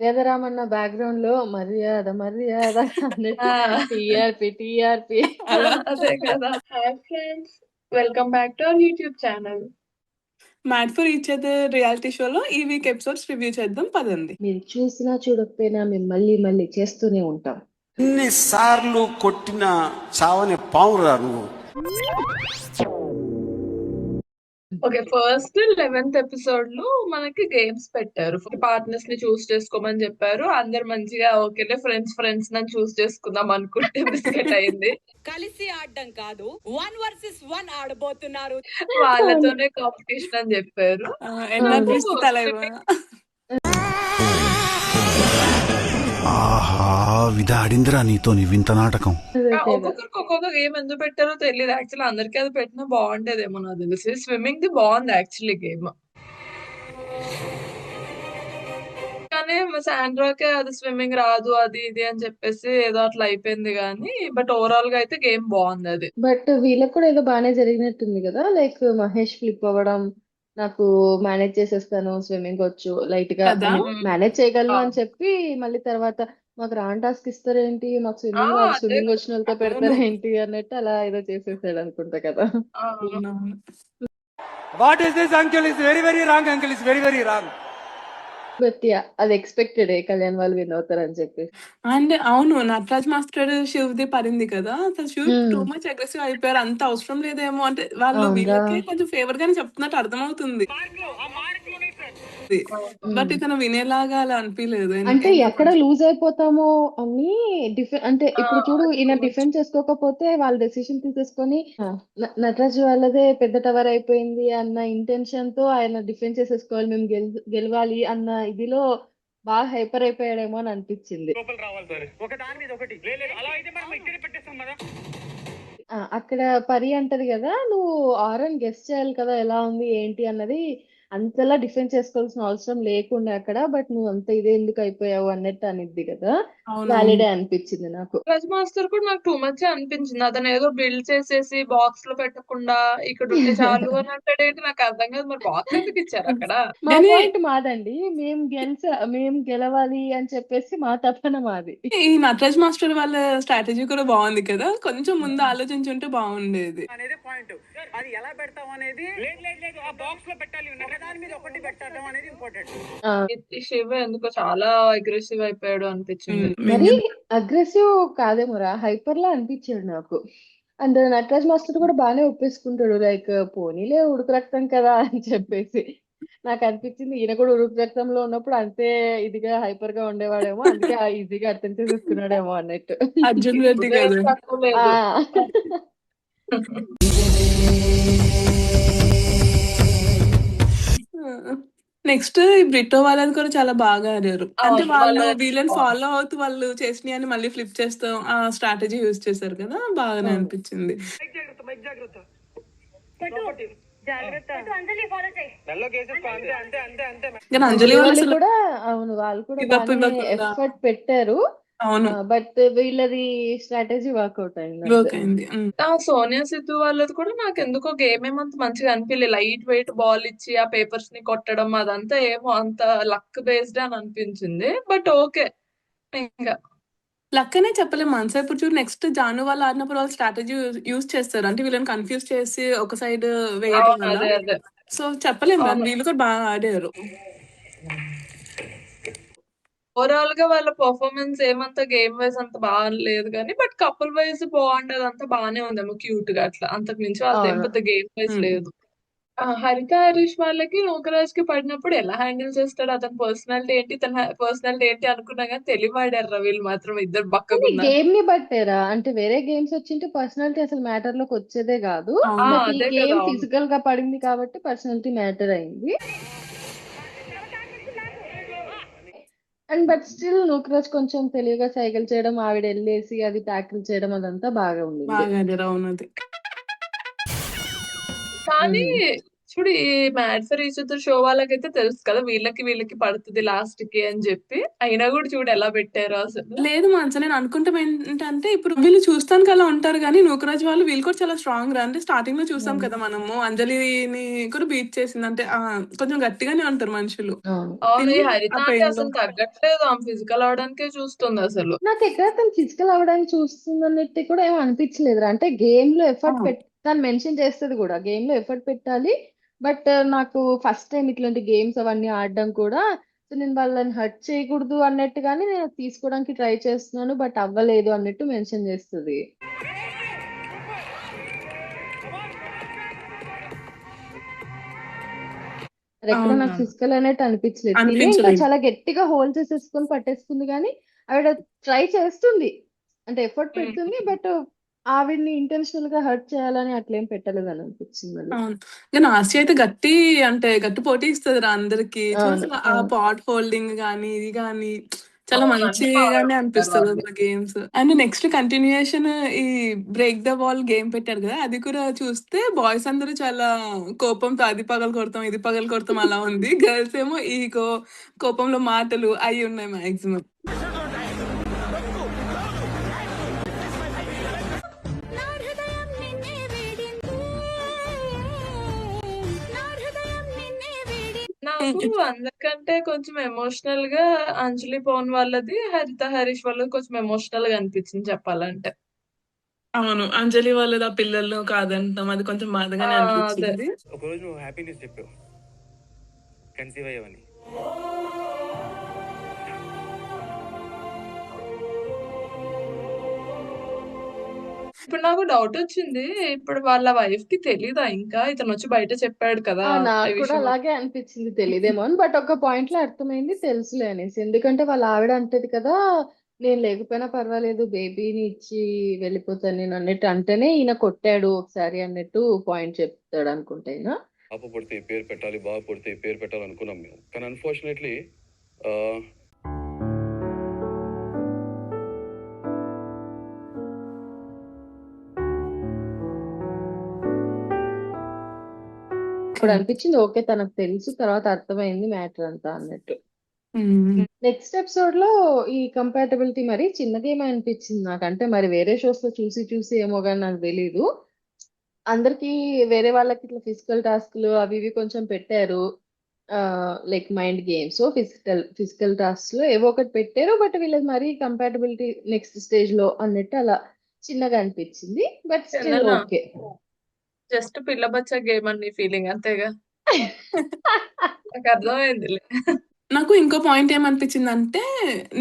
వేదరామన్న background లో మర్యాద మర్యాద అన్నట్టు ఆ! టీఆర్‌పీ టీఆర్‌పీ అలా అదే కదా! Hi friends. Welcome back to our YouTube channel. Mad for each other reality షోలో ఈ వీక్ ఎపిసోడ్స్ రివ్యూ చేద్దాం పదండి. మీరు చూసినా చూడకపోయినా మేము మళ్ళీ మళ్ళీ చేస్తూనే ఉంటాం. ఎన్నిసార్లు కొట్టిన చావని పావురా నువ్వు. ఓకే. ఫస్ట్ 11థ్ ఎపిసోడ్‌లో మనకి గేమ్స్ పెట్టారు. పార్ట్నర్స్ ని చూస్ చేసుకోమని చెప్పారు. అందరు మంచిగా ఓకేలే ఫ్రెండ్స్ నని చూస్ చేసుకుందాం అనుకుంటే బిస్కెట్ అయింది. కలిసి ఆడడం కాదు 1 వర్సెస్ 1 ఆడబోతున్నారు. వాళ్ళతోనే కాంపిటీషన్ అని చెప్పారు. ఎన్ఆర్ నాకు ప్రిస్ట్ తలైవా ఆహా విధాడిందిరా నీతో నీ వింత నాటకం. అదే కదా. ఒక్కొక్కరికి ఒక్కొక్క గేమ్ ఎందుకు పెట్టారో తెలియదు. యాక్చువల్లీ అందరికీ అది పెట్టినా బాగుండేదేమో నాకు తెలిసి. స్విమ్మింగ్ ది బాగుంది యాక్చువల్లీ గేమ్. కానీ సాండ్రాకే అది స్విమ్మింగ్ రాదు అది ఇది అని చెప్పేసి ఏదో అట్లా అయిపోయింది గానీ బట్ ఓవరాల్ గా అయితే గేమ్ బాగుంది అది. బట్ వీళ్ళకి కూడా ఏదో బాగానే జరిగినట్టుంది కదా, లైక్ మహేష్ ఫ్లిప్ అవ్వడం, నాకు మేనేజ్ చేసేస్తాను, స్విమ్మింగ్ వచ్చు లైట్ గా కదా. అని మేనేజ్ చేయగలను ఆ, అని చెప్పి మళ్ళీ తర్వాత మాకు రాని టాస్క్ ఇస్తారేంటి, మాకు ఆ, స్విమ్మింగ్ రాదు, అదే స్విమ్మింగ్ కదా. వచ్చిన వాళ్ళతో అవును పెడతారేంటి అన్నట్టు అలా ఏదో చేసేసాడు అనుకుంటా కదా. ఆ, అవునవును. What is this, uncle? Is very, very wrong, uncle. It's very, very wrong. But అది ఎక్స్పెక్టెడ్ కళ్యాణ్ వాళ్ళు విన్ అవుతారని చెప్పి. అండ్ అవును నటరాజ్ మాస్టర్ శివ్ది పడింది కదా, అసలు శివ్ హ్మ్. టూ మచ్ అగ్రెసివ్ అయిపోయారు. అంత అవసరం లేదేమో అంటే వాళ్ళు అవునరా. వీళ్ళకి కొంచెం ఫేవర్ గానే చెప్తున్నట్టు అర్థమవుతుంది, బట్ హ్మ్. ఇతను వినేలాగా అలా అనిపించలేదు. అంటే ఎక్కడ లూజ్ అయిపోతామో అని అంటే ఆ, ఇప్పుడు చూడు, అది ఈయన too much. డిఫెండ్ చేసుకోకపోతే వాళ్ళు డెసిషన్ తీసేసుకొని నటరాజ్ వాళ్ళదే పెద్ద టవర్ అయిపోయింది అన్న ఇంటెన్షన్ తో ఆయన డిఫెండ్ చేసేసుకోవాలి, మేము గెలవాలి అన్న ఇదిలో బాగా హైపర్ అయిపోయాడేమో అని అనిపించింది. అక్కడ పరి అంటది కదా, నువ్వు ఆరని గెస్ చేయాలి కదా ఎలా ఉంది ఏంటి అన్నది, అంతలా డిఫెండ్ చేసుకోవాల్సిన అవసరం లేకుండా అక్కడ, బట్ నువ్వు అంత ఇదే ఎందుకు అయిపోయావు అన్నట్టు అనిద్ది కదా. అవునవును. వ్యాలిడే అనిపించింది నాకు. రజ్ మాస్టర్ కూడా నాకు టూ మచ్ అనిపించింది. అతను ఏదో బిల్డ్ చేసేసి బాక్స్ లో పెట్టకుండా ఇక్కడ ఉంటే చాలు అని అంటాడేంటి నాకు అర్థం కాదు. మరి బాక్స్ ఎందుకు ఇచ్చారు అక్కడ? మా కానీ పాయింట్ మాదండి, మేము గెలవాలి అని చెప్పేసి మా తపన మాది. ఈ నటరాజ్ మాస్టర్ వాళ్ళ స్ట్రాటజీ కూడా బాగుంది కదా, కొంచెం ముందు ఆలోచించుంటే బాగుండేది. అనేది పాయింట్. అది ఎలా పెడతాం అనేది లేదు ఆ బాక్స్ లో పెట్టాలి. దాని మీద ఒకటి పెట్టడం అనేది ఇంపార్టెంట్. ఆ, ఈ శివ ఎందుకో చాలా అగ్రెసివ్ అయిపోయాడు అనిపించింది. మరి అగ్రెసివ్ కాదేమోరా, హైపర్ లా అనిపించాడు నాకు. అండ్ నటరాజ్ మాస్టర్ కూడా బాగానే ఒప్పేసుకుంటాడు, లైక్ పోనీలే ఉడుకు రక్తం కదా అని చెప్పేసి. నాకు అనిపించింది ఈయన కూడా ఉడుకు రక్తంలో ఉన్నప్పుడు అంతే ఇదిగా హైపర్ గా ఉండేవాడేమో, అందుకే ఈజీగా అర్థం చేసేసుకున్నాడేమో అన్నట్టు. అర్జున్ రెడ్డి ఇప్పుడు ఏం కదా. తక్కువ ఆ లేదు. నెక్స్ట్ ఈ బ్రిటో వాళ్ళది కూడా చాలా బాగా ఆడారు. అంటే అవును, వాళ్ళు వాళ్ళది వీళ్ళని బాగుంది. ఫాలో అవుతూ వాళ్ళు చేసినవి అని మళ్ళీ ఫ్లిప్ చేస్తాం ఆ స్ట్రాటజీ యూజ్ చేశారు కదా, బాగానే అవును. అనిపించింది. మైక్ జాగ్రత్త. కానీ అంజలి అంజలి వాళ్ళు వాళ్ళు అసలు కూడా, అవును వాళ్ళు కూడా గివప్ బాగానే ఇవ్వకుండా. ఎఫర్ట్ పెట్టారు. అవును, బట్ వీళ్ళది స్ట్రాటజీ వర్కౌట్ అయింది అంతే. వర్క్ అయింది. ఆ సోనియా సిద్ధు వాళ్ళది కూడా నాకు ఎందుకో గేమ్ ఏమంత మంచిగా అనిపించలేదు. లైట్ వెయిట్ బాల్ ఇచ్చి ఆ పేపర్స్ ని కొట్టడం అదంతా ఏమో అంత లక్ బేస్డ్ అని అనిపించింది. బట్ ఓకే ఇంకా. లక్ అనే చెప్పలేము. మనసా ఇప్పుడు చూడు నెక్స్ట్ జాను వాళ్ళు ఆడినప్పుడు వాళ్ళు స్ట్రాటజీ యూజ్ చేస్తారు, అంటే వీళ్ళని కన్ఫ్యూజ్ చేసి ఒక సైడ్ వేయటం అవును, వల్ల. అదే అదే. సో చెప్పలేము, కానీ అవును, వీళ్ళు కూడా బాగా ఆడారు. ఓవరాల్ గా వాళ్ళ పర్ఫార్మెన్స్ ఏమంత గేమ్ వైజ్ అంత బాగాలేదు కానీ బట్ కపుల్ వైజ్ బాగుండేది, అంతా బాగానే ఉందేమో క్యూట్ గా అట్లా. అంతకు మించి వాళ్ళది ఏం అవును. పెద్ద గేమ్ వైజ్ ఉమ్. లేదు. హరిత హరీష్ వాళ్ళకి లోకరాజ్ కి పడినప్పుడు ఎలా హ్యాండిల్ చేస్తాడు, అతని పర్సనాలిటీ ఏంటి తన పర్సనాలిటీ ఏంటి అనుకున్నా కానీ తెలివాడారు వీళ్ళు మాత్రం ఇద్దరు అది బక్కగున్నారు. గేమ్ ని బట్టేరా, అంటే వేరే గేమ్స్ వచ్చింటే పర్సనాలిటీ అసలు మ్యాటర్ లోకి వచ్చేదే కాదు. అవును. బట్ ఈ అదే కదా. గేమ్ అవును. ఫిజికల్ గా పడింది కాబట్టి పర్సనాలిటీ మ్యాటర్ అయింది. అండ్ బట్ స్టిల్ నూకరాజ్ కొంచెం తెలివిగా సైకిల్ చేయడం, ఆవిడ వెళ్ళేసి అది ట్యాకిల్ చేయడం, అదంతా బాగా ఉండింది. బాగా ఆడారు. అవును, అది కానీ చూడు ఈ mad for each other show వాళ్ళకైతే తెలుసు కదా వీళ్ళకి పడుతుంది లాస్ట్ కి అని చెప్పి, అయినా కూడా చూడు ఎలా పెట్టారు అసలు. లేదు మానస, నేను అనుకుంటాం ఏంటంటే ఇప్పుడు వీళ్ళు చూస్తానికి అలా ఉంటారు కానీ నూకరాజ్ వాళ్ళు వీళ్ళు కూడా చాలా స్ట్రాంగ్ రా. అంటే స్టార్టింగ్ లో చూసాం అవును కదా మనము, అంజలిని కూడా బీట్ చేసింది. అంటే కొంచెం గట్టిగానే ఉంటారు మనుషులు. అవును అవును, ఈ తిని హరిత ఆ అంటే పెయిన్ లో అసలు తగ్గట్లేదు, ఆమె ఫిజికల్ అవడానికే చూస్తుంది అసలు. నాకు ఎక్కడ తను ఫిజికల్ అవ్వడానికి చూస్తుంది అన్నట్టు కూడా ఏం అనిపించలేదు అంటే గేమ్ లో ఎఫర్ట్ తను మెన్షన్ చేస్తుంది కూడా గేమ్ లో ఎఫర్ట్ పెట్టాలి. బట్ నాకు ఫస్ట్ టైం ఇట్లాంటి గేమ్స్ అవన్నీ ఆడడం కూడా సో నేను వాళ్ళని హర్ట్ చేయకూడదు అన్నట్టుగానే నేను తీసుకోవడానికి ట్రై చేస్తున్నాను బట్ అవ్వలేదు అన్నట్టు మెన్షన్ చేస్తుంది. అది ఎక్కడ నాకు అవును, ఫిజికల్ అన్నట్టు అనిపించలేదు. తినే ఇంకా అనిపించలేదు. చాలా గట్టిగా హోల్డ్ చేసేసుకొని పట్టేసుకుంది కానీ ఆవిడ ట్రై చేస్తుంది అంటే ఎఫర్ట్ పెడుతుంది బట్ ఆవిడ్ని ఇంటెన్షనల్ గా హర్ట్ చేయాలని అట్లేం పెట్టలేదు అని అనిపించింది మళ్ళీ. అవును, ఇక నాస్టి అయితే గట్టి అంటే గట్టి పోటీ ఇస్తుంది రా అందరికి. చూడు అవును అసలు ఆ అవును పాట్ హోల్డింగ్ గానీ ఇది గానీ చాలా అవును, అన్ని బాగా మంచిగానే ఆడుతున్నారు అనిపిస్తుంది వాళ్ళు. అసలు గేమ్స్. అండ్ నెక్స్ట్ కంటిన్యూయేషన్ ఈ బ్రేక్ ద వాల్ గేమ్ పెట్టారు కదా, అది కూడా చూస్తే బాయ్స్ అందరూ చాలా కోపంతో అది పగలు కొడతాం ఇది పగలు కొడతాం అలా ఉంది. గర్ల్స్ ఏమో ఈ కోపంలో మాటలు అవి ఉన్నాయి మాక్సిమం. నాకు అందరికంటే కొంచెం ఎమోషనల్ గా అంజలి పవన్ వాళ్ళది, హరిత హరీష్ వాళ్ళది కొంచెం ఎమోషనల్ గా అనిపించింది చెప్పాలంటే. అవును, అంజలి వాళ్ళది ఆ పిల్లలు కాదంటాం, అది కొంచెం బాధగానే అదే అనిపించింది. ఒకరోజు నువ్వు హ్యాపీ న్యూస్ చెప్పావు, కన్సీవ్ అయ్యావని. ఇప్పుడు నాకు డౌట్ వచ్చింది, ఇప్పుడు వాళ్ళ వైఫ్ కి తెలీదా ఇంకా ఇతను వచ్చి బయట చెప్పాడు కదా నాకు ఈ కూడా విషయం. అలాగే అనిపించింది తెలియదేమో అని బట్ ఒక పాయింట్ లో అర్థమైంది తెలుసులే అనేసి ఎందుకంటే వాళ్ళ ఆవిడ అంటది కదా నేను లేకపోయినా పర్వాలేదు బేబీని ఇచ్చి వెళ్ళిపోతాను నేను అన్నట్టు అంటేనే ఈయన కొట్టాడు ఒకసారి అన్నట్టు పాయింట్ చెప్తాడు అనుకుంటా ఈయన. పాప పుడితే ఈ పేరు పెట్టాలి, బాబు పుడితే ఈ పేరు పెట్టాలి అనుకున్నాం మేము. కానీ అన్ఫార్చునేట్లీ ఇప్పుడు అనిపించింది ఓకే తనకు తెలుసు తర్వాత అర్థమైంది మ్యాటర్ అంతా అన్నట్టు. ఉమ్. నెక్స్ట్ ఎపిసోడ్ లో ఈ కంపాటబిలిటీ మరి చిన్నగా ఏమీ అనిపించింది నాకంటే మరి వేరే షోస్ లో చూసి చూసి ఏమో కానీ నాకు తెలీదు. అందరికి వేరే వాళ్ళకి ఇట్లా ఫిజికల్ టాస్క్లు అవి ఇవి కొంచెం పెట్టారు like mind games physical task లో ఏవో ఒకటి పెట్టారు బట్ వీళ్ళకి మరీ కంపాటబిలిటీ నెక్స్ట్ స్టేజ్ లో అన్నట్టు అలా చిన్నగా అనిపించింది but still Chandana, okay. Just పిల్ల బచ్చా గేమ్ అని ఫీలింగ్ అంతేగా, నాకు అర్థమైందిలే. నాకు ఇంకో పాయింట్ ఏమనిపించింది అంటే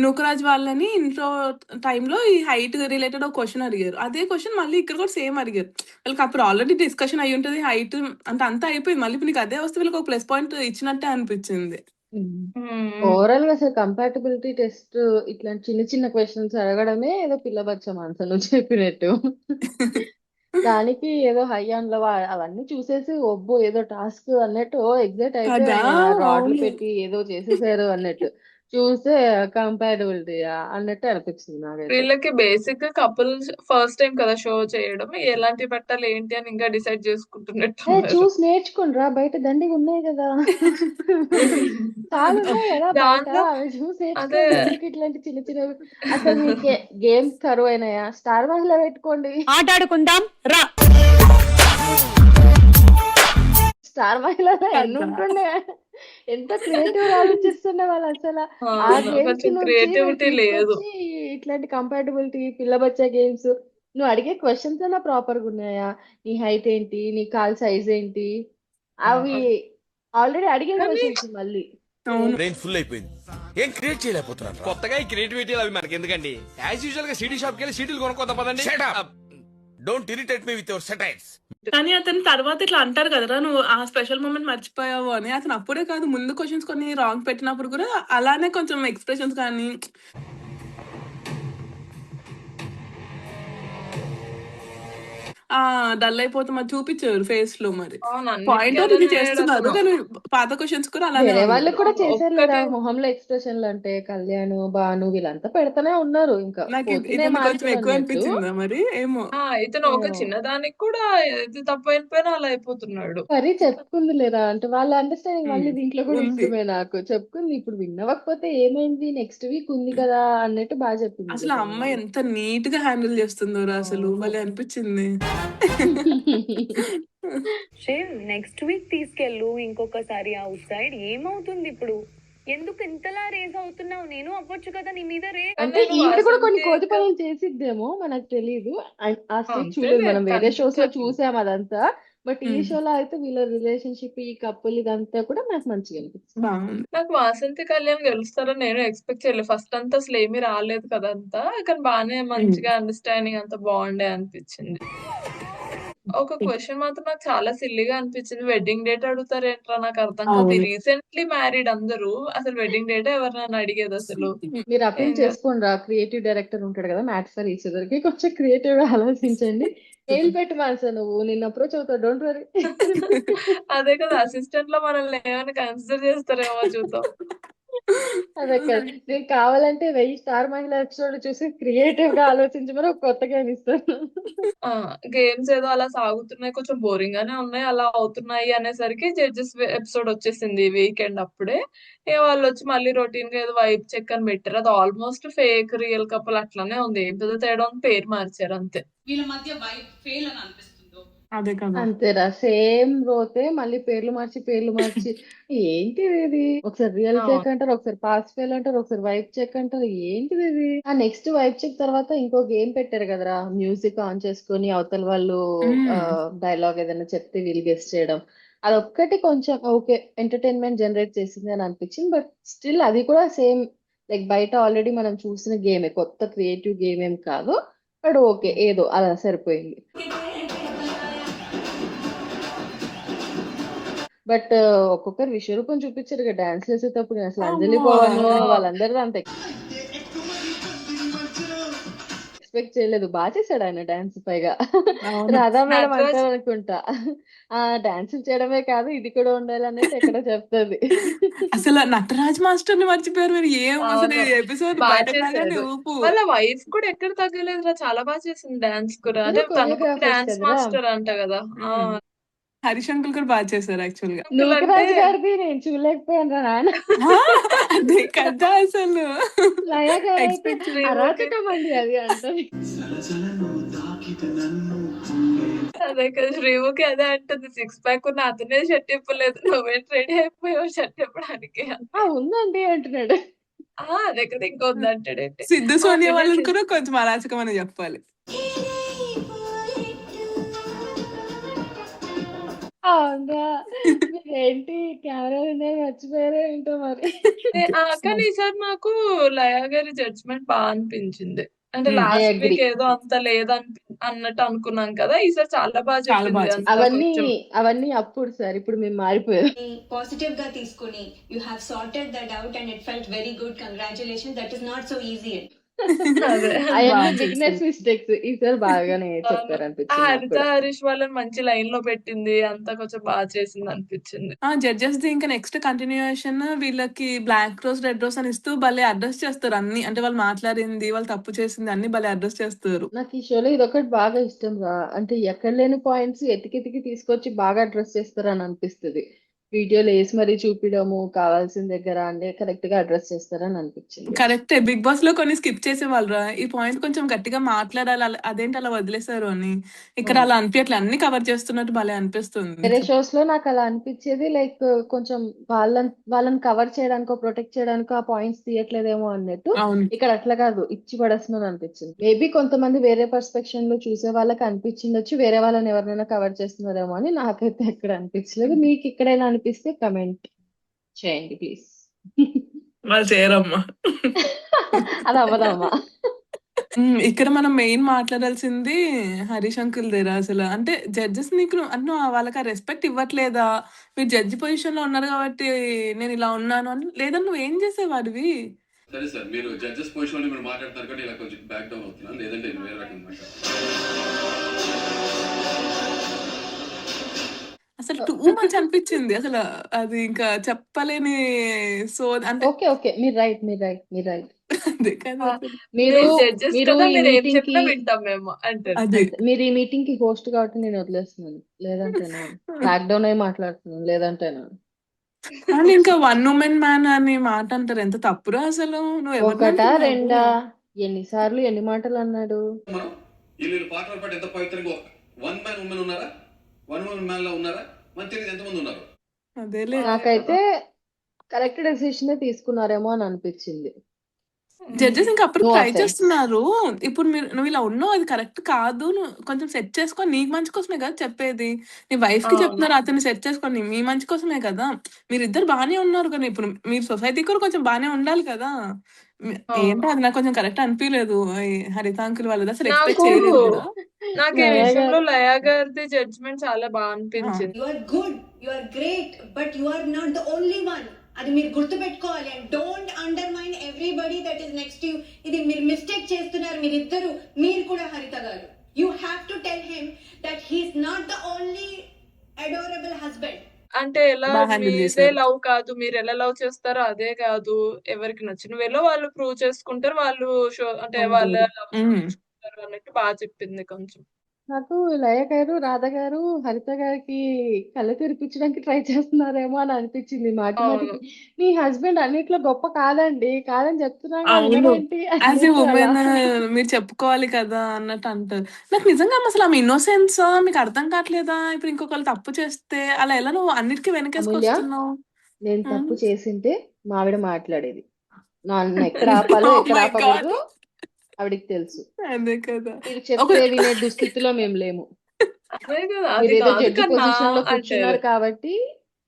నూకరాజ్ వాళ్ళని ఇంట్రో టైంలో ఈ హైట్ రిలేటెడ్ ఒక క్వశ్చన్ అడిగారు. అదే క్వశ్చన్ మళ్ళీ ఇక్కడ కూడా సేమ్ అడిగారు. వాళ్ళకి అప్పుడు ఆల్రెడీ డిస్కషన్ అయ్యి ఉంటుంది హైట్ అంటే అంతా అయిపోయింది. మళ్ళీ ఇప్పుడు నీకు అదే వస్తే వీళ్ళకి ఒక ప్లస్ పాయింట్ ఇచ్చినట్టే అనిపించింది. ఓవరాల్ గా అసలు కంపాటబిలిటీ టెస్ట్ ఇట్లాంటి చిన్న చిన్న క్వశ్చన్స్ అడగడమే ఏదో పిల్ల బచ్చ మాన్సర్ నువ్వు చెప్పినట్టు. దానికి ఏదో హై అండ్ లో అవన్నీ చూసేసి ఒబ్బో ఏదో టాస్క్ అన్నట్టు ఎగ్జైట్ కదా, అయిపోయాను నేను. ఆ రాడ్లు అవును. పెట్టి ఏదో చేసేసారు అన్నట్టు చూస్తే కంపాటబిలిటీ అన్నట్టు అనిపించింది నాకైతే. వీళ్ళకి బేసిక్ గా కపుల్ ఫస్ట్ టైం కదా షో చేయడం, ఎలాంటి పెట్టాలి ఏంటి అని ఇంకా డిసైడ్ చేసుకుంటున్నట్టున్నారు. చూసి నేర్చుకుండ్రా బయట దండిగా ఉన్నాయి కదా చాలా ఉన్నాయి కదా బయట దాంట్లో అవి చూసి అదే నేర్చుకోండి ఎందుకు ఇట్లాంటి చిన్న చిన్నవి. అసలు మీకు గేమ్స్ కరువు అయినాయా స్టార్ మహిళ పెట్టుకోండి. ఆటాడుకుందాం రా. స్టార్ మహిళలో ఎన్ని కదా. ఉంటుండే ఎంత క్రియేటివ్ ఆలోచిస్తుండే వాళ్ళు అసలు. ఆ గేమ్స్ కొంచెం నుంచి వీళ్ళు క్రియేటివిటీ లేదు. తీసుకొచ్చి ఇట్లాంటి కంపాటబిలిటీ పిల్ల బచ్చా గేమ్స్ నువ్వు అడిగే క్వశ్చన్స్ అన్నా ప్రాపర్ గా ఉన్నాయా నీ హైట్ ఏంటి నీ కాల్ సైజ్ ఏంటి అవి ఆల్రెడీ అడిగిన కానీ క్వశ్చన్స్ మళ్ళీ. అవును, బ్రెయిన్ ఫుల్ అయిపోయింది, ఏం క్రియేట్ చేయలేకపోతున్నాను. కొత్తగా ఈ క్రియేటివిటీ అవి మనకి ఎందుకండి? యాజ్ యూజువల్ గా సిటీ షాప్ కి వెళ్ళి సీడీలు కొనుక్కోదా పదండి. Don't irritate me with your satires. కానీ అతను తర్వాత ఇట్లా అంటారు కదరా నువ్వు ఆ స్పెషల్ మూమెంట్ మర్చిపోయావు అని. అతను అప్పుడే కాదు ముందు క్వశ్చన్స్ కొన్ని రాంగ్ పెట్టినప్పుడు కూడా అలానే కొంచెం ఎక్స్ప్రెషన్స్ కానీ డల్ అయిపోతే మరి చూపించారు ఫేస్ లో. మరి అవును పాయింట్ అన్నిటికీ అవుట్ ఇది అలానే లేడు చేస్తున్నారు, అతను. కానీ పాత క్వశ్చన్స్ కూడా అలానే వేరే ఉన్నాయి. వాళ్ళకి కూడా అవును చేశారు లేదా ఒక్కటి మొహంలో ఎక్స్ప్రెషన్లు, అంటే కళ్యాణ్, భాను వీళ్ళంతా పెడతానే ఉన్నారు, ఇంకా నాకు పోతున్నాయి ఇతను కొంచెం మార్కులు ఎక్కువ అన్నట్టు. అనిపించిందా మరి ఏమో. ఇతను ఒక ఏమో చిన్నదానికి కూడా ఇది తప్పైపోయినా అలా అయిపోతున్నాడు. పరి చెప్పుకుంది లేదా అంటే వాళ్ళ అండర్స్టాండింగ్ మళ్ళీ ఉమ్, దీంట్లో కూడా ఉంది. ఇష్టమే నాకు. చెప్పుకుంది ఇప్పుడు విన్నవకపోతే ఏమైంది, నెక్స్ట్ వీక్ ఉంది కదా అన్నట్టు బాగా చెప్పింది అసలు ఆ తను అమ్మాయి మళ్ళీ. ఎంత నీట్ గా హ్యాండిల్ చేస్తుందో అసలు అవును. భలే అనిపించింది. శివ్ నెక్స్ట్ వీక్ తీసుకెళ్ళు ఇంకొకసారి అవుట్ సైడ్. ఏమవుతుంది ఇప్పుడు? ఎందుకు ఇంతలా రేజ్ అవుతున్నావు? నేను అవ్వచ్చు కదా నీ మీద రే. కానీ అంటే నేను ఈవిడ కూడా కొన్ని వాసంతి కోతి ఇంకా పనులు చేసిద్దేమో మనకు తెలీదు. ఆ స్టేజ్ చూడలేదు, అంతేలే మనం వేరే షోస్ లో కనిపించట్లేదు. చూసాం అదంతా. బట్ ఈ ఉమ్, షోలో అయితే వీళ్ళ రిలేషన్షిప్, ఈ కపుల్ ఇదంతా కూడా నాకు మంచిగా అనిపించింది. బాగుంది. నాకు వాసంతి కళ్యాణ్ గెలుస్తారని నేను ఎక్స్పెక్ట్ చేయలేదు. ఫస్ట్ అంతా అసలు ఏమీ రాలేదు కదా అంతా. కానీ బానే ఉమ్, మంచిగా అండర్స్టాండింగ్ అంతా బాగుండే అనిపించింది. ఒక క్వశ్చన్ మాత్రం నాకు చాలా సిల్లీగా అనిపించింది. వెడ్డింగ్ డేట్ అడుగుతారేంట్రా నాకు అర్థం కాదు. అవును. రీసెంట్లీ మ్యారీడ్ అందరూ. అసలు వెడ్డింగ్ డేట్ ఎవరినైనా అడిగేది అసలు. మీరు అప్పీల్ ఏం చేస్తారు? చేసుకోండి రా, క్రియేటివ్ డైరెక్టర్ ఉంటాడు కదా మ్యాథ్స్ ఫర్ ఈచ్ అదర్ కి, కొంచెం క్రియేటివ్ గా ఆలోచించండి. మెయిల్ పెట్టు మానస, నువ్వు నిన్న అప్రోచ్ అవుతావు, డోంట్ వరీ. అదే కదా అసిస్టెంట్ లో మనల్ని ఏమైనా కన్సిడర్ చేస్తారేమో చూద్దాం. అదే కదా, నేను కావాలంటే 1000 స్టార్ మహిళ ఎపిసోడ్ చూసి క్రియేటివ్ గా ఆలోచించమని ఒక కొత్త గేమ్ ఇస్తాను. ఆ! గేమ్స్ ఏదో అలా సాగుతున్నాయి. కొంచెం బోరింగ్ గానే ఉన్నాయి. అలా అవుతున్నాయి అనేసరికి జడ్జెస్ ఎపిసోడ్ వచ్చేసింది ఈ వీకెండ్ అప్పుడే. వాళ్ళొచ్చి మళ్ళీ రొటీన్‌గా ఏదో వైబ్ చెక్ అని పెట్టారు. అది ఆల్మోస్ట్ ఫేక్, రియల్ కపుల్ అట్లనే ఉంది. ఏం పెద్ద తేడా ఉంది, పేరు మార్చారు అంతే. వీళ్ళ మధ్య వైబ్ ఫెయిల్ అని అనిపిస్తుందో. అదే కదా. అంతేరా, సేమ్ రోతే మళ్ళీ పేర్లు మార్చి ఏంటిది ఇది, ఒకసారి రియల్ చెక్ అవును. అంటారు, ఒకసారి పాస్ ఫెయిల్ అంటారు, ఒకసారి వైబ్ చెక్ అంటారు, ఏంటిది ఇది. ఆ నెక్స్ట్ వైబ్ చెక్ తర్వాత ఇంకో గేమ్ పెట్టారు కదరా, మ్యూజిక్ ఆన్ చేసుకొని అవతల వాళ్ళు ఉమ్, డైలాగ్ ఏదైనా చెప్తే వీళ్ళు గెస్ట్ చేయడం. అదొక్కటి కొంచెం ఓకే, ఎంటర్టైన్మెంట్ జనరేట్ చేసింది అని అనిపించింది. బట్ స్టిల్ అది కూడా సేమ్, లైక్ బయట ఆల్రెడీ మనం చూసిన గేమే, కొత్త క్రియేటివ్ గేమ్ ఏం కాదు. బట్ ఓకే, ఏదో అలా సరిపోయింది. బట్ ఒక్కొక్కరు విశ్వరూపం చూపించారు కదా డాన్స్ చేసేటప్పుడు. నేను అసలు అంజలి, అమ్మో. పవన్ ఆ! వాళ్ళందరూ అంత ఎక్స్పెక్ట్ చేయలేదు. బాగా చేశాడు ఆయన డాన్స్ పైగా. అవును. రాధా మేడం నటరాజ్ అంటారు అనుకుంటా, ఆ డాన్స్ చేయడమే కాదు ఇది కూడా ఉండాలి అన్నట్టు ఎక్కడ చెప్తుంది. అసలు నటరాజ్ మాస్టర్ ని మర్చిపోయారు మీరు. ఏం అసలు అవును. ఈ ఎపిసోడ్ బా బయటకు రాగానే చేశాడు. ఊపు. వాళ్ళ వైఫ్ కూడా ఎక్కడ తగ్గలేదురా. చాలా బా చేసింది డాన్స్ కూడా. ఇద్దరు అంటే తను కూడా కొరియోగ్రాఫర్స్ డాన్స్ కదరా. మాస్టర్ అంట గదా! ఆ! ఉమ్, హరీష్ అంకుల్ కూడా బాగా చేశారు యాక్చువల్ గా. అంకుల్ అంటే నూకరాజు గారిది నేను చూడలేకపోయాను రా నాన్న. ఆ, అదే కదా అసలు లయ గారు అయితే ఎక్స్పెక్ట్ చేయ. శ్రీముఖి అరాచకం అండి అది అంటది. అదే కదా! శ్రీముఖి అదే అంటుంది. సిక్స్ ప్యాక్ ఉన్న అతనే షర్ట్ ఇప్పలేదు. నువ్వేంటి రెడీ అయిపోయావు షర్ట్ ఇప్పడానికి అని. ఉందండి అంటున్నాడు. అదే కదా! ఇంకా వద్దంటాడేంటి. సిద్ధు మా సోనియా పిన్ని వాళ్ళని కూడా కొంచెం అరాచకం అని చెప్పాలి. అవునా, మీరేంటి కెమెరా ఉన్నాయి మర్చిపోయారో ఏంటో మరి. కానీ ఈసారి నాకు లయ గారి జడ్జ్‌మెంట్ బా అనిపించింది. అంటే ఉమ్, ఐ లాస్ట్ అగ్రి. వీక్ ఏదో అంత అన్నట్టు అనుకున్నాం కదా! ఈసారి చాలా బా చాలా చెప్పింది. బాగా అంతా చేశారు. అవన్నీ కొంచెం అవన్నీ అప్పుడు సార్, ఇప్పుడు మేము మారిపోయాం. పాజిటివ్ గా తీసుకుని you have sorted that out and it felt very good. Congratulations. That is not so easy. అదే. అవన్నీ బాగా బిగినర్స్ చేశారు. మిస్టేక్స్. ఈసారి బాగానే అవును. చెప్పారు అనిపించింది నాకు హరిత, కూడా. హరీష్ వాళ్ళని మంచి లైన్‌లో పెట్టింది. అంతా కొంచెం బా చేసింది అనిపించింది. జడ్జెస్ ది ఇంకా నెక్స్ట్ కంటిన్యూయేషన్ వీళ్ళకి బ్లాక్ రోజ్ రెడ్ రోజ్ అని ఇస్తూ భలే అడ్రస్ చేస్తారు అన్ని. అంటే వాళ్ళు మాట్లాడింది, వాళ్ళు తప్పు చేసింది అన్ని భలే అడ్రస్ చేస్తారు. నాకు ఈ షోలో ఇదొకటి బాగా ఇష్టం రా, అంటే ఎక్కడ లేని పాయింట్స్ ఎతికి తీసుకొచ్చి బాగా అడ్రస్ చేస్తారని అనిపిస్తుంది. వీడియోలో వేసి మరీ చూపించడము, కావాల్సిన దగ్గర అంటే కరెక్ట్ గా అడ్రస్ చేస్తారని అనిపించింది. కరెక్టే, బిగ్ బాస్ లో కొన్ని స్కిప్ చేసేవాళ్ళరా. ఈ పాయింట్ కొంచెం గట్టిగా మాట్లాడాలి, అదేంటి అలా వదిలేశారు అని. ఇక్కడ అవును. అలా అనిపించట్లే, అన్ని కవర్ చేస్తున్నట్టు భలే అనిపిస్తుంది. వేరే షోస్ లో నాకు అలా అనిపించేది, లైక్ కొంచెం వాళ్ళని కవర్ చేయడానికో ప్రొటెక్ట్ చేయడానికో ఆ పాయింట్స్ తీయట్లేదేమో అన్నట్టు. అవును. ఇక్కడ అట్లా కాదు, ఇచ్చి పడేస్తున్నారు అనిపించింది. మేబీ కొంతమంది వేరే పర్స్పెక్షన్ లో చూసే వాళ్ళకి అనిపించిండొచ్చు, వేరే వాళ్ళని ఎవరినైనా కవర్ చేస్తున్నారేమో అని. నాకైతే ఎక్కడ అనిపించలేదు. మీకు ఎక్కడైనా అనిపిస్తే కమెంట్ చేయండి ప్లీజ్. వాళ్ళు చేయరమ్మా. అది అవ్వదమ్మా. ఇక్కడ మనం మెయిన్ మాట్లాడాల్సింది హరీష్ అంకుల్ దగ్గర. అసలు అంటే జడ్జెస్ నీకు అన్న వాళ్ళకి ఆ రెస్పెక్ట్ ఇవ్వట్లేదా? మీరు జడ్జి పొజిషన్ లో ఉన్నారు కాబట్టి నేను ఇలా ఉన్నాను అని, లేదా నువ్వు ఏం చేసేవాడివి? సరే సార్, మీరు జడ్జెస్ పొజిషన్ లో మీరు మాట్లాడతారు కాబట్టి ఇలా కొంచెం బ్యాక్ డౌన్ అవుతున్నాను, లేదంటే నేను వేరే రకంగా మాట్లాడతాను. అసలు టూ మచ్ అనిపించింది అసలు. అది ఇంకా చెప్పలేని. సో అంటే ఓకే ఓకే, మీరు రైట్. అదే కదా ఆ, అసలు. మీరు మీరు జడ్జెస్ మీరు కదా, ఈ మీరు ఏం మీటింగ్ కి చెప్పినా వింటాం మేము అంటారు. అదే మీరు ఈ మీటింగ్ కి హోస్ట్ కాబట్టి నేను వదిలేస్తున్నాను, లేదంటేనా బ్యాక్ డౌన్ అయి మాట్లాడుతున్నాను, లేదంటేనా కానీ ఇంకా వన్ ఉమెన్ మ్యాన్ అనే మాట అంటారు, ఎంత తప్పురా అసలు. నువ్వు ఎవరిని ఒకటా అంటున్నావు? రెండా ఎన్నిసార్లు ఎన్ని మాటలు అన్నాడు. మనం వీళ్ళు పాటలు పాటు ఎంత పవిత్రంగా వన్ మ్యాన్ ఉమెన్ ఉన్నారా, వన్ ఉమెన్ మ్యాన్ లో ఉన్నారా, మనకు తెలియదు ఎంతమంది ఉన్నారు. అదేలే. అదే కదా. నాకైతే కరెక్ట్ డెసిషన్ తీసుకున్నారేమో అని అనిపించింది. జడ్జెస్ ఇంకా అప్పుడు నో ట్రై అఫెన్స్. చేస్తున్నారు. ఇప్పుడు నువ్వు ఇలా ఉన్నావు, అది కరెక్ట్ కాదు, నువ్వు కొంచెం సెట్ చేసుకొని నీకు మంచి కోసమే కదా చెప్పేది. నీ వైఫ్ కి అవును. చెప్తున్నారు అతన్ని సెట్ చేసుకొని, మీ మంచి కోసమే కదా. మీరిద్దరు బానే ఉన్నారు కానీ ఇప్పుడు మీరు సొసైటీ కూడా కొంచెం బానే ఉండాలి కదా. అవును. ఏంటో అది నాకు కొంచెం కరెక్ట్ అనిపించలేదు. హరిత అంకుల్ వాళ్ళది అసలు ఎక్స్పెక్ట్ నాకు చేయలేదు కూడా. నాకు ఈ లయ విషయంలో గారు లయా గారిది జడ్జ్మెంట్ చాలా బాగా ఆ, అనిపించింది. You are good, you are great, but you are not the only one. అది మీరు గుర్తుపెట్టుకోవాలి. And don't undermine everybody that is next you. ఇది మీరు మిస్టేక్ చేస్తున్నారు మీరిద్దరు, మీరు కూడా హరిత గారు. You have to tell him that he's not the only adorable husband. అంటే ఎలా బాగా హ్యాండిల్ మీదే చేశారు. లవ్ కాదు, మీరు ఎలా లవ్ చేస్తారో అదే కాదు, ఎవరికి నచ్చిన వేలో వాళ్ళు ప్రూవ్ చేసుకుంటారు, వాళ్ళు షో అంటే వాళ్ళ అంటారు. లవ్ ఉమ్. చూపించుకుంటారు అన్నట్టు బాగా చెప్పింది కొంచెం. నాకు లయ గారు, రాధ గారు హరిత గారికి కళ్ళు తెరిపించడానికి ట్రై చేస్తున్నారేమో అని అనిపించింది మాటి అవును. మాటికి. నీ హస్బెండ్ అన్నిట్లో గొప్ప కాదని చెప్తున్నాగా అవును. వినడేంటి యాజ్ ఏ అన్నట్టు అలా. ఉమెన్ మీరు చెప్పుకోవాలి కదా అన్నట్టు అంటారు. నాకు నిజంగా అసలు ఆమె ఇన్నోసెన్స్ మీకు అర్థం కావట్లేదా? ఇప్పుడు ఇంకొకళ్ళు తప్పు చేస్తే అలా ఎలా నువ్వు అన్నిటికీ అమూల్య, వెనకేసుకొస్తున్నావు? నేను ఉమ్. తప్పు చేసింటే మావిడ మాట్లాడేది. నన్ను ఎక్కడ ఆపాలో ఓ ఎక్కడ మై గాడ్. ఆపకూడదో ఆవిడికి తెలుసు. అదే కదా. మీరు ఒక చెప్తే వినే దుస్థితిలో మేము లేము. అదే కదా, అది మీరు ఏదో కాదు జడ్జి కన్నా పొజిషన్ లో అంటారు. కూర్చున్నారు కాబట్టి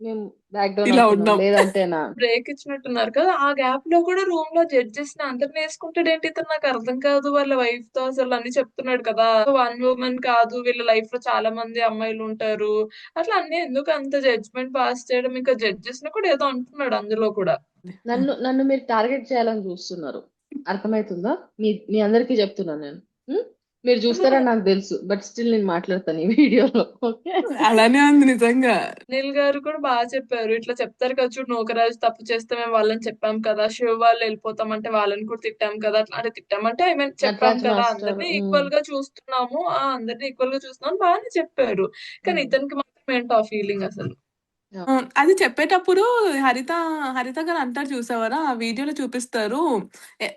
మేము బ్యాక్ డౌన్ ఇలా అవుతున్నాం, ఉన్నాం. లేదంటేనా బ్రేక్ ఇచ్చినట్టున్నారు కదా, ఆ గ్యాప్ లో కూడా రూమ్ లో జడ్జెస్ ని అందరిని వేసుకుంటాడేంటి ఇతను, నాకు అర్థం కాదు. వాళ్ళ వైఫ్ తో అసలు అన్ని చెప్తున్నాడు కదా, వన్ ఉమెన్ కాదు, వీళ్ళ లైఫ్ లో చాలా మంది అమ్మాయిలు ఉంటారు, అట్లా అన్ని ఎందుకు అంత జడ్జ్మెంట్ పాస్ చేయడం, ఇంకా జడ్జెస్ ని కూడా ఏదో అంటున్నాడు అందులో కూడా. నన్ను మీరు టార్గెట్ చేయాలని చూస్తున్నారు, అర్థమవుతుందా? మీ అందరికీ చెప్తున్నాను నేను. ఉం? మీరు చూస్తారని నాకు తెలుసు, బట్ స్టిల్ నేను మాట్లాడతాను ఈ వీడియోలో. ఓకే, అలానే ఉంది నిజంగా. అనిల్ గారు కూడా బాగా చెప్పారు, ఇట్లా చెప్తారు కదా చూడు, నూకరాజు తప్పు చేస్తే మేము వాళ్ళని చెప్పాం కదా, శివ వాళ్ళు వెళ్ళిపోతామంటే వాళ్ళని కూడా తిట్టాం కదా, అట్లా అంటే తిట్టామంటే ఐ మీన్ చెప్పాం నటరాజ్ కదా, మాస్టర్. అందరినీ ఈక్వల్ గా చూస్తున్నాము, అందరినీ ఈక్వల్ గా చూస్తున్నాం బాగానే చెప్పారు. కానీ ఇతనికి మాత్రం ఏంటో ఆ ఫీలింగ్ అసలు. అది చెప్పేటప్పుడు హరిత గారు అంటారు చూసావరా, ఆ వీడియోలో చూపిస్తారు.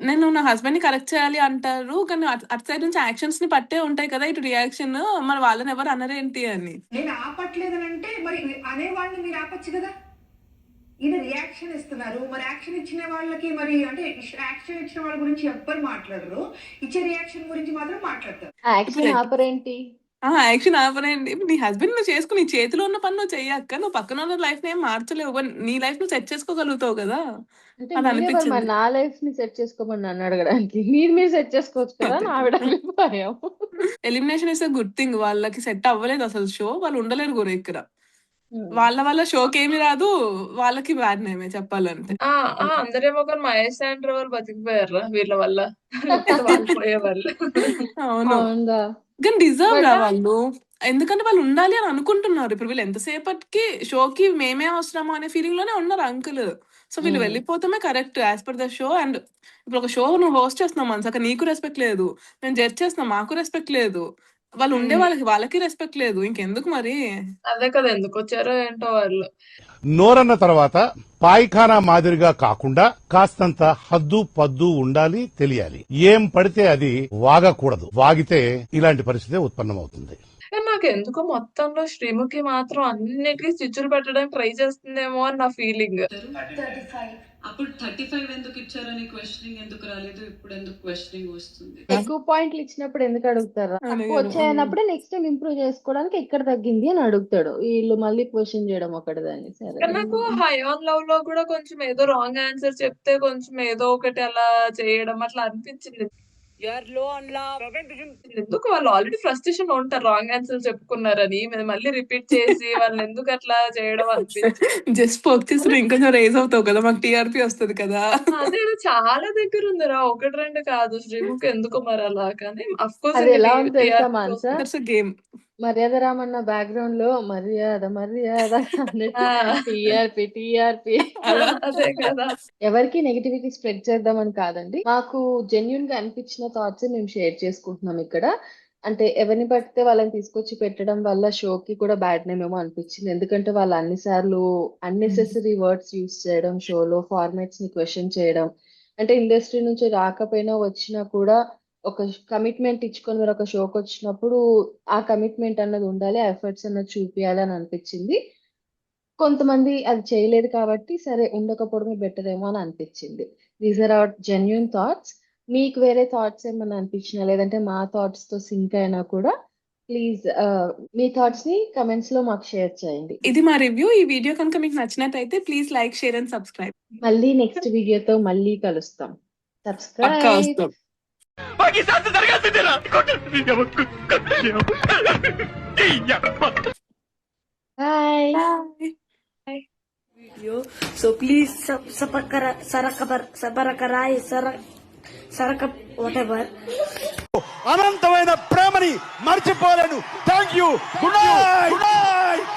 నేను నా హస్బెండ్ ని కరెక్ట్ చేయాలి అంటారు, కానీ అటు సైడ్ నుంచి యాక్షన్స్ ని పట్టే ఉంటాయి కదా ఇటు రియాక్షన్, మరి వాళ్ళని ఎవరు అనరేంటి అని. నేను ఆపట్లేదని అంటే మరి అనేవాళ్ళని మీరు ఆపచ్చు కదా. ఈయన రియాక్షన్ ఇస్తున్నారు, మరి యాక్షన్ ఇచ్చిన వాళ్ళకి మరి అంటే యాక్షన్ ఇచ్చిన వాళ్ళ గురించి ఎవ్వరు మాట్లాడరు, ఇచ్చే రియాక్షన్ గురించి మాత్రం మాట్లాడతారు. యాక్షన్ ఆపరేంటి? యాక్షన్ ఆపరేంటి? ఇప్పుడు నీ హస్బెండ్ నువ్వు చేసుకుని నీ చేతిలో ఉన్న పని నువ్వు చెయ్యక్క, నువ్వు పక్కన ఉన్న లైఫ్ ఏం మార్చలేవు, but నీ లైఫ్ నువ్వు సెట్ చేసుకోగలుగుతావు కదా. అంటే అది మీరెవరు మరి అనిపించింది. నా లైఫ్ ని సెట్ చేసుకోమని నన్ను అడగడానికి? మీరు సెట్ చేసుకోవచ్చు కదా అదే నా ఆవిడ అభిప్రాయం. Elimination is good thing. వాళ్ళకి సెట్ అవ్వలేదు అసలు షో, వాళ్ళు ఉండలేరు కూడా ఇక్కడ. ఉం. వాళ్ళ షోకి ఏమి రాదు, వాళ్ళకి బ్యాడ్ నేమే చెప్పాలంటే. అందరేమో కానీ మహేష్ శాండ్రో వాళ్ళు బతికిపోయారు వీళ్ళ వల్ల, లేకపోతే వాళ్ళు పోయేవాళ్ళు. అవును. అవునా? కానీ డిజర్వ్ బట్ రా వాళ్ళు, ఎందుకంటే వాళ్ళు ఉండాలి అని అనుకుంటున్నారు. ఇప్పుడు వీళ్ళు ఎంతసేపటికి షోకి మేమే అవసరమా అనే ఫీలింగ్ లోనే ఉన్నారు అంకుల్. సో వీళ్ళు వెళ్ళిపోతామే correct as per the show. And ఇప్పుడు ఒక షో నువ్వు హోస్ట్ చేస్తున్నావు మనసాక, నీకు రెస్పెక్ట్ లేదు, నేను జడ్జ్ చేస్తున్నా మాకు రెస్పెక్ట్ లేదు, వాళ్ళు ఉండే వాళ్ళకి రెస్పెక్ట్ లేదు, ఇంకెందుకు మరి. అదే కదా, ఎందుకు వచ్చారో ఏంటో వాళ్ళు. నోరన్న తర్వాత పాయిఖానా మాదిరిగా కాకుండా కాస్తంత హద్దు పద్దు ఉండాలి, తెలియాలి. ఏం పడితే అది వాగకూడదు, వాగితే ఇలాంటి పరిస్థితి ఉత్పన్నమవుతుంది. కానీ నాకు ఎందుకో మొత్తంలో శ్రీముఖి మాత్రం అన్నిటికీ చిచ్చులు పెట్టడానికి ట్రై చేస్తుందేమో అని నా ఫీలింగ్. 35 అప్పుడు 35 ఎందుకు ఇచ్చారని క్వశ్చనింగ్ ఎందుకు రాలేదు, ఇప్పుడు ఎందుకు క్వశ్చనింగ్ వస్తుంది? ఎక్కువ పాయింట్లు ఇచ్చినప్పుడు ఎందుకు అడుగుతారా? తక్కువ అడిగారు. వచ్చాయన్నప్పుడే నెక్స్ట్ టైం ఇంప్రూవ్ చేసుకోవడానికి ఎక్కడ తగ్గింది అని అడుగుతాడు. వీళ్ళు మళ్ళీ క్వశ్చన్ చేయడం ఒకటిదాన్ని. సరే, కానీ నాకు హై ఆన్ లవ్ లో కూడా కొంచెం ఏదో రాంగ్ ఆన్సర్ చెప్తే కొంచెం ఏదో ఒకటి అలా చేయడం అట్లా అనిపించింది. యు ఆర్ లో ఆన్ లవ్. ఎందుకు వాళ్ళు ఆల్రెడీ ఫ్రస్ట్రేషన్ లో ఉంటారు రాంగ్ ఆన్సర్ చెప్పుకున్నారని మళ్ళీ రిపీట్ చేసి వాళ్ళని ఎందుకు అట్లా చేయడం అనిపించింది. జస్ట్ పోక్ చేసి ఇంకొంచెం రేజ్ అవుతావు కదా, మాకు టీఆర్పీ వస్తుంది కదా. అదే చాలా దగ్గర ఉందిరా, 1-2 కాదు. శ్రీముఖ్ ఎందుకు మరి అలా, కానీ అఫ్ కోర్స్ అది ఎలా ఉంది తెలుసా మాన్సా, దట్స్ గేమ్. మర్యాద రామన్న బ్యాక్గ్రౌండ్ లో మర్యాద మర్యాద అన్నట్టు టీఆర్పీ టీఆర్పీ. అదే కదా. ఎవరికి నెగిటివిటీ స్ప్రెడ్ చేద్దామని కాదండి, మాకు జెన్యున్ గా అనిపించిన థాట్స్ మేము షేర్ చేసుకుంటున్నాం ఇక్కడ. అంటే ఎవరిని పడితే వాళ్ళని తీసుకొచ్చి పెట్టడం వల్ల షోకి కూడా బ్యాడ్ నేమ్ ఏమో అనిపించింది. ఎందుకంటే వాళ్ళు అన్నిసార్లు అన్నెసెసరీ వర్డ్స్ యూస్ చేయడం, షోలో ఫార్మాట్స్ ని క్వశ్చన్ చేయడం. అంటే ఇండస్ట్రీ నుంచి రాకపోయినా వచ్చినా కూడా ఒక కమిట్మెంట్ ఇచ్చుకొని మీరు ఒక షోకి వచ్చినప్పుడు ఆ కమిట్మెంట్ అన్నది ఉండాలి, ఎఫర్ట్స్ అన్నది చూపించాలి అని అనిపించింది. కొంతమంది అది చేయలేదు కాబట్టి సరే ఉండకపోవడమే బెటర్ ఏమో అని అనిపించింది. These are our genuine thoughts. మీకు వేరే థాట్స్ ఏమన్నా అనిపించినా లేదంటే మా థాట్స్ తో సింక్ అయినా కూడా ప్లీజ్ మీ థాట్స్ ని కమెంట్స్ లో మాకు షేర్ చేయండి. ఇది మా రివ్యూ. ఈ వీడియో కనుక మీకు నచ్చినట్టయితే please like, share and subscribe. మళ్ళీ నెక్స్ట్ వీడియోతో మళ్ళీ కలుస్తాం. పక్కా సబ్స్క్రైబ్. వస్తాం. బాయ్. So please whatever. అనంతమైన ప్రేమని మర్చిపోలేను. Thank you. Good night.